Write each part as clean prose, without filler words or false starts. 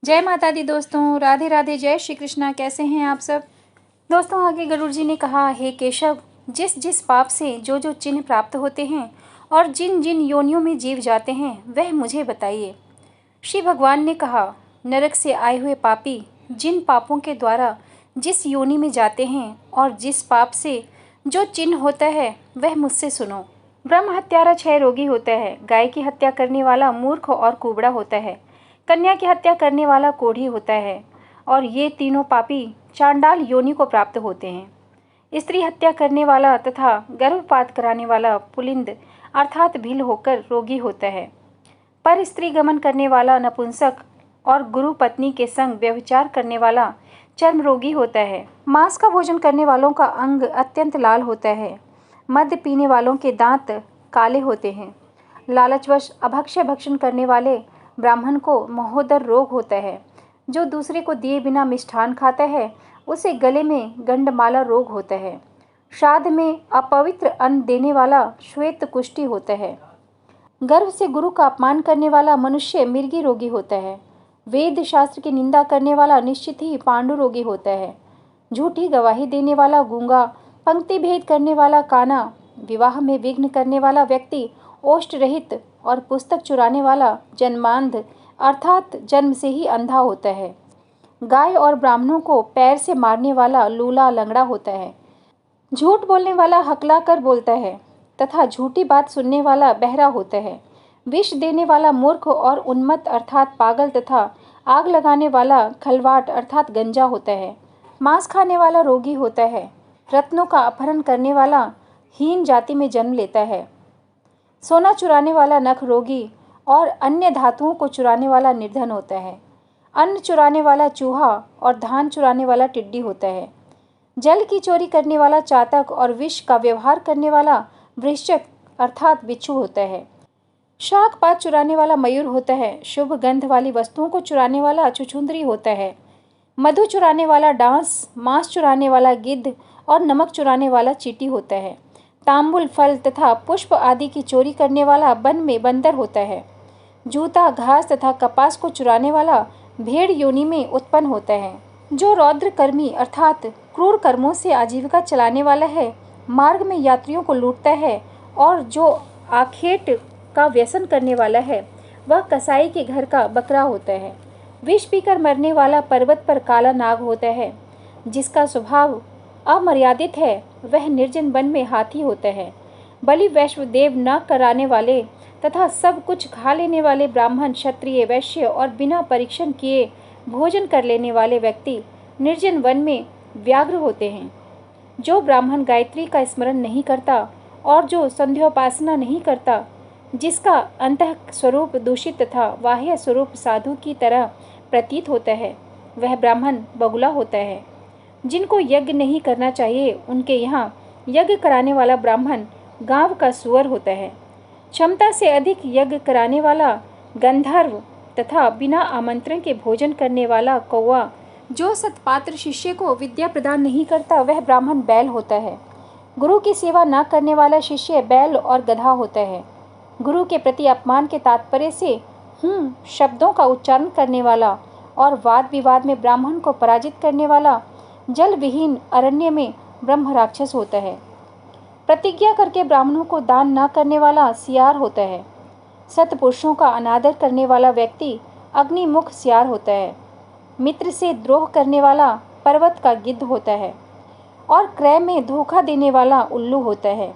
जय माता दी दोस्तों, राधे राधे, जय श्री कृष्णा। कैसे हैं आप सब दोस्तों। आगे गरुड़ जी ने कहा, हे केशव, जिस जिस पाप से जो जो चिन्ह प्राप्त होते हैं और जिन जिन योनियों में जीव जाते हैं वह मुझे बताइए। श्री भगवान ने कहा, नरक से आए हुए पापी जिन पापों के द्वारा जिस योनि में जाते हैं और जिस पाप से जो चिन्ह होता है वह मुझसे सुनो। ब्रह्म हत्यारा 6 रोगी होता है। गाय की हत्या करने वाला मूर्ख और कुबड़ा होता है। कन्या की हत्या करने वाला कोढ़ी होता है और ये तीनों पापी चांडाल योनि को प्राप्त होते हैं। स्त्री हत्या करने वाला तथा गर्भपात कराने वाला पुलिंद अर्थात भील होकर रोगी होता है। पर स्त्री गमन करने वाला नपुंसक और गुरु पत्नी के संग व्यभिचार करने वाला चर्म रोगी होता है। मांस का भोजन करने वालों का अंग अत्यंत लाल होता है। मद्य पीने वालों के दांत काले होते हैं। लालचवश अभक्ष्य भक्षण करने वाले ब्राह्मण को महोदर रोग होता है। जो दूसरे को दिए बिना मिष्ठान खाता है उसे गले में गंडमाला रोग होता है। श्राद्ध में अपवित्र अन्न देने वाला श्वेत कुष्ठी होता है। गर्भ से गुरु का अपमान करने वाला मनुष्य मिर्गी रोगी होता है। वेद शास्त्र की निंदा करने वाला निश्चित ही पांडु रोगी होता है। झूठी गवाही देने वाला गूंगा, पंक्ति भेद करने वाला काना, विवाह में विघ्न करने वाला व्यक्ति ओष्ठ रहित और पुस्तक चुराने वाला जन्मांध अर्थात जन्म से ही अंधा होता है। गाय और ब्राह्मणों को पैर से मारने वाला लूला लंगड़ा होता है। झूठ बोलने वाला हकला कर बोलता है तथा झूठी बात सुनने वाला बहरा होता है। विष देने वाला मूर्ख और उन्मत्त अर्थात पागल तथा आग लगाने वाला खलवाट अर्थात गंजा होता है। मांस खाने वाला रोगी होता है। रत्नों का अपहरण करने वाला हीन जाति में जन्म लेता है। सोना चुराने वाला नख रोगी और अन्य धातुओं को चुराने वाला निर्धन होता है। अन्न चुराने वाला चूहा और धान चुराने वाला टिड्डी होता है। जल की चोरी करने वाला चातक और विष का व्यवहार करने वाला वृश्चिक अर्थात बिच्छू होता है। शाक पात चुराने वाला मयूर होता है। शुभ गंध वाली वस्तुओं को चुराने वाला छुछुंदरी होता है। मधु चुराने वाला डांस, मांस चुराने वाला गिद्ध और नमक चुराने वाला चींटी होता है। तांबुल, फल तथा पुष्प आदि की चोरी करने वाला वन में बंदर होता है। जूता, घास तथा कपास को चुराने वाला भेड़ योनि में उत्पन्न होता है। जो रौद्र कर्मी अर्थात क्रूर कर्मों से आजीविका चलाने वाला है, मार्ग में यात्रियों को लूटता है और जो आखेट का व्यसन करने वाला है वह कसाई के घर का बकरा होता है। विष पीकर मरने वाला पर्वत पर काला नाग होता है। जिसका स्वभाव अमर्यादित है वह निर्जन वन में हाथी होता है। बलि वैश्व देव न कराने वाले तथा सब कुछ खा लेने वाले ब्राह्मण, क्षत्रिय, वैश्य और बिना परीक्षण किए भोजन कर लेने वाले व्यक्ति निर्जन वन में व्याघ्र होते हैं। जो ब्राह्मण गायत्री का स्मरण नहीं करता और जो संध्योपासना नहीं करता, जिसका अंतः स्वरूप दूषित तथा बाह्य स्वरूप साधु की तरह प्रतीत होता है, वह ब्राह्मण बगुला होता है। जिनको यज्ञ नहीं करना चाहिए उनके यहाँ यज्ञ कराने वाला ब्राह्मण गांव का सुअर होता है। क्षमता से अधिक यज्ञ कराने वाला गंधर्व तथा बिना आमंत्रण के भोजन करने वाला कौवा, जो सत्पात्र शिष्य को विद्या प्रदान नहीं करता वह ब्राह्मण बैल होता है। गुरु की सेवा न करने वाला शिष्य बैल और गधा होता है। गुरु के प्रति अपमान के तात्पर्य से शब्दों का उच्चारण करने वाला और वाद विवाद में ब्राह्मण को पराजित करने वाला जल विहीन अरण्य में ब्रह्म राक्षस होता है। प्रतिज्ञा करके ब्राह्मणों को दान न करने वाला सियार होता है। सत्पुरुषों का अनादर करने वाला व्यक्ति अग्निमुख सियार होता है। मित्र से द्रोह करने वाला पर्वत का गिद्ध होता है और क्रय में धोखा देने वाला उल्लू होता है।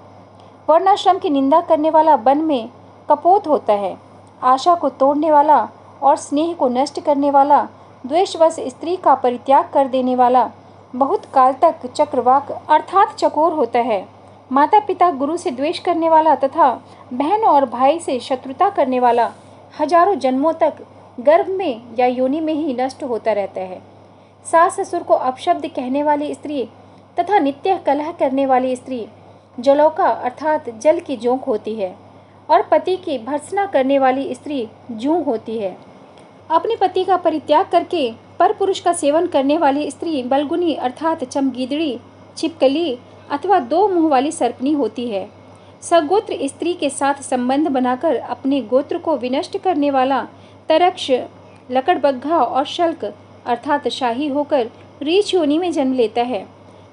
वर्णाश्रम की निंदा करने वाला वन में कपोत होता है। आशा को तोड़ने वाला और स्नेह को नष्ट करने वाला, द्वेषवश स्त्री का परित्याग कर देने वाला बहुत काल तक चक्रवाक अर्थात चकोर होता है। माता पिता गुरु से द्वेष करने वाला तथा बहन और भाई से शत्रुता करने वाला हजारों जन्मों तक गर्भ में या योनि में ही नष्ट होता रहता है। सास ससुर को अपशब्द कहने वाली स्त्री तथा नित्य कलह करने वाली स्त्री जलौका अर्थात जल की जोंक होती है और पति की भर्त्सना करने वाली स्त्री जूं होती है। अपने पति का परित्याग करके पर पुरुष का सेवन करने वाली स्त्री बलगुनी अर्थात चमगीदड़ी, छिपकली अथवा 2 मुंह वाली सर्पनी होती है। सगोत्र स्त्री के साथ संबंध बनाकर अपने गोत्र को विनष्ट करने वाला तरक्ष लकड़बग्घा और शल्क अर्थात शाही होकर रीछ योनि में जन्म लेता है।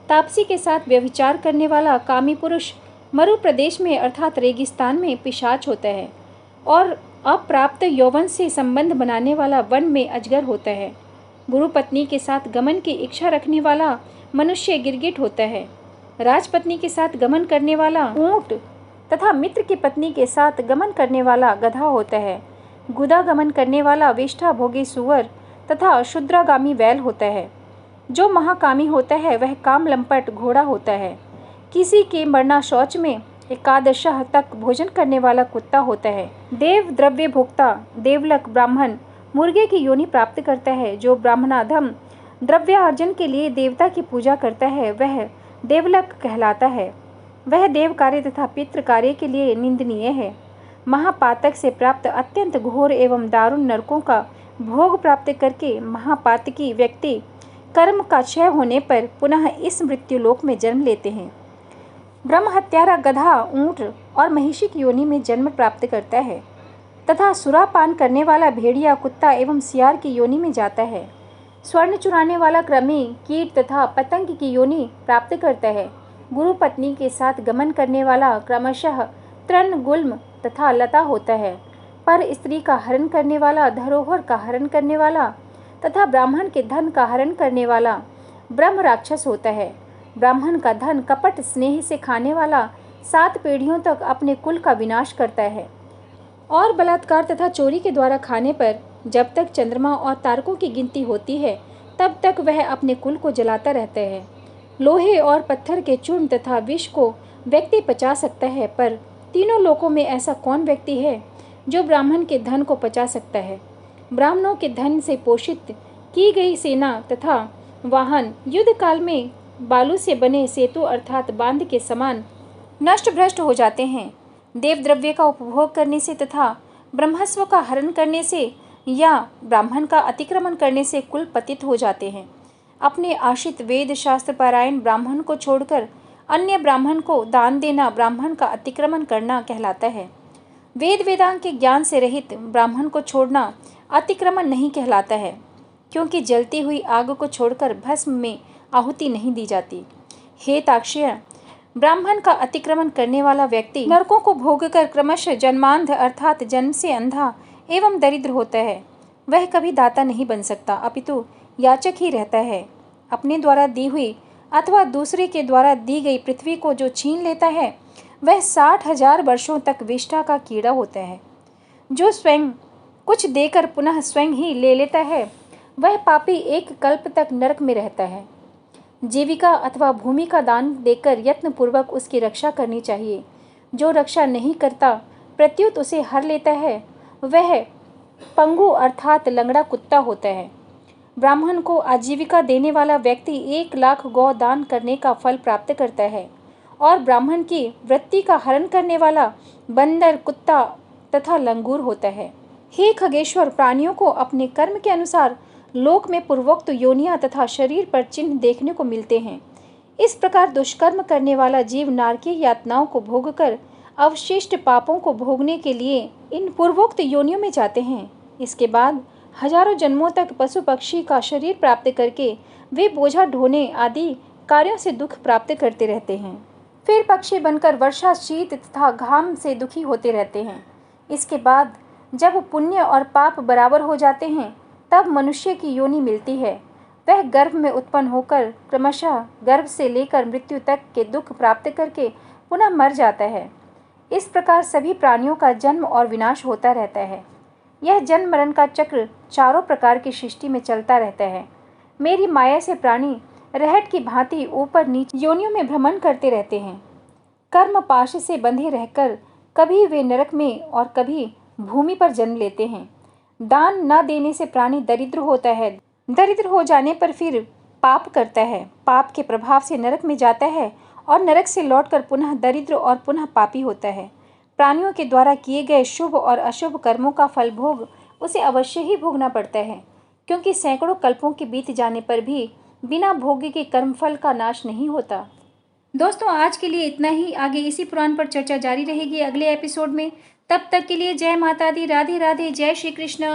तापसी के साथ व्यभिचार करने वाला कामी पुरुष मरु प्रदेश में अर्थात रेगिस्तान में पिशाच होता है और अप्राप्त यौवन से संबंध बनाने वाला वन में अजगर होता है। गुरु पत्नी के साथ गमन की इच्छा रखने वाला मनुष्य गिरगिट होता है। राजपत्नी के साथ गमन करने वाला ऊंट तथा मित्र की पत्नी के साथ गमन करने वाला गधा होता है। गुदा गमन करने वाला विष्ठा भोगी सुअर तथा शुद्रागामी बैल होता है। जो महाकामी होता है वह काम लंपट घोड़ा होता है। किसी के मरना शौच में एकादशः तक भोजन करने वाला कुत्ता होता है। देव द्रव्य भोक्ता देवलक ब्राह्मण मुर्गे की योनि प्राप्त करता है। जो ब्राह्मणाधम द्रव्यार्जन के लिए देवता की पूजा करता है वह देवलक कहलाता है। वह देव कार्य तथा पितृ कार्य के लिए निंदनीय है। महापातक से प्राप्त अत्यंत घोर एवं दारुण नरकों का भोग प्राप्त करके महापातकी व्यक्ति कर्म का क्षय होने पर पुनः इस मृत्युलोक में जन्म लेते हैं। ब्रह्म हत्यारा गधा ऊंट और महिषी की योनि में जन्म प्राप्त करता है तथा सुरापान करने वाला भेड़िया कुत्ता एवं सियार की योनि में जाता है। स्वर्ण चुराने वाला कृमि कीट तथा पतंग की योनि प्राप्त करता है। गुरु पत्नी के साथ गमन करने वाला क्रमशः तृण गुल्म तथा लता होता है। पर स्त्री का हरण करने वाला धरोहर का हरण करने वाला तथा ब्राह्मण के धन का हरण करने वाला ब्रह्म राक्षस होता है। ब्राह्मण का धन कपट स्नेह से खाने वाला 7 पीढ़ियों तक अपने कुल का विनाश करता है और बलात्कार तथा चोरी के द्वारा खाने पर जब तक चंद्रमा और तारकों की गिनती होती है तब तक वह अपने कुल को जलाता रहता है। लोहे और पत्थर के चूर्ण तथा विष को व्यक्ति पचा सकता है, पर तीनों लोकों में ऐसा कौन व्यक्ति है जो ब्राह्मण के धन को पचा सकता है। ब्राह्मणों के धन से पोषित की गई सेना तथा वाहन युद्ध काल में बालू से बने सेतु अर्थात बांध के समान नष्ट भ्रष्ट हो जाते हैं। देव द्रव्य का उपभोग करने से तथा ब्रह्मस्व का हरण करने से या ब्राह्मण का अतिक्रमण करने से कुल पतित हो जाते हैं। अपने आश्रित वेद शास्त्र पारायण ब्राह्मण को छोड़कर अन्य ब्राह्मण को दान देना ब्राह्मण का अतिक्रमण करना कहलाता है। वेद वेदांग के ज्ञान से रहित ब्राह्मण को छोड़ना अतिक्रमण नहीं कहलाता है, क्योंकि जलती हुई आग को छोड़कर भस्म में आहुति नहीं दी जाती। हे ताक्षय, ब्राह्मण का अतिक्रमण करने वाला व्यक्ति नरकों को भोगकर क्रमशः जन्मांध अर्थात जन्म से अंधा एवं दरिद्र होता है। वह कभी दाता नहीं बन सकता, अपितु याचक ही रहता है। अपने द्वारा दी हुई अथवा दूसरे के द्वारा दी गई पृथ्वी को जो छीन लेता है वह 60,000 वर्षों तक विष्ठा का कीड़ा होता है। जो स्वयं कुछ देकर पुनः स्वयं ही ले लेता है वह पापी एक कल्प तक नरक में रहता है। जीविका अथवा भूमि का दान देकर यत्नपूर्वक उसकी रक्षा करनी चाहिए। जो रक्षा नहीं करता प्रत्युत उसे हर लेता है वह पंगु अर्थात लंगड़ा कुत्ता होता है। ब्राह्मण को आजीविका देने वाला व्यक्ति 1 लाख गौ दान करने का फल प्राप्त करता है और ब्राह्मण की वृत्ति का हरण करने वाला बंदर कुत्ता तथा लंगूर होता है। हे खगेश्वर, प्राणियों को अपने कर्म के अनुसार लोक में पूर्वोक्त योनियां तथा शरीर पर चिन्ह देखने को मिलते हैं। इस प्रकार दुष्कर्म करने वाला जीव नारकीय यातनाओं को भोगकर अवशिष्ट पापों को भोगने के लिए इन पूर्वोक्त योनियों में जाते हैं। इसके बाद हजारों जन्मों तक पशु पक्षी का शरीर प्राप्त करके वे बोझा ढोने आदि कार्यों से दुख प्राप्त करते रहते हैं। फिर पक्षी बनकर वर्षा शीत तथा घाम से दुखी होते रहते हैं। इसके बाद जब पुण्य और पाप बराबर हो जाते हैं तब मनुष्य की योनि मिलती है। वह गर्भ में उत्पन्न होकर क्रमशः गर्भ से लेकर मृत्यु तक के दुख प्राप्त करके पुनः मर जाता है। इस प्रकार सभी प्राणियों का जन्म और विनाश होता रहता है। यह जन्म मरण का चक्र चारों प्रकार की सृष्टि में चलता रहता है। मेरी माया से प्राणी रहट की भांति ऊपर नीचे योनियों में भ्रमण करते रहते हैं। कर्म पाश से बंधे रहकर कभी वे नरक में और कभी भूमि पर जन्म लेते हैं। दान न देने से प्राणी दरिद्र होता है। दरिद्र हो जाने पर फिर पाप करता है। पाप के प्रभाव से नरक में जाता है और नरक से लौटकर पुनः दरिद्र और पुनः पापी होता है। प्राणियों के द्वारा किए गए शुभ और अशुभ कर्मों का फल भोग उसे अवश्य ही भोगना पड़ता है, क्योंकि सैकड़ों कल्पों के बीत जाने पर भी बिना भोग के कर्मफल का नाश नहीं होता। दोस्तों, आज के लिए इतना ही। आगे इसी पुराण पर चर्चा जारी रहेगी अगले एपिसोड में। तब तक के लिए जय माता दी, राधे राधे, जय श्री कृष्ण।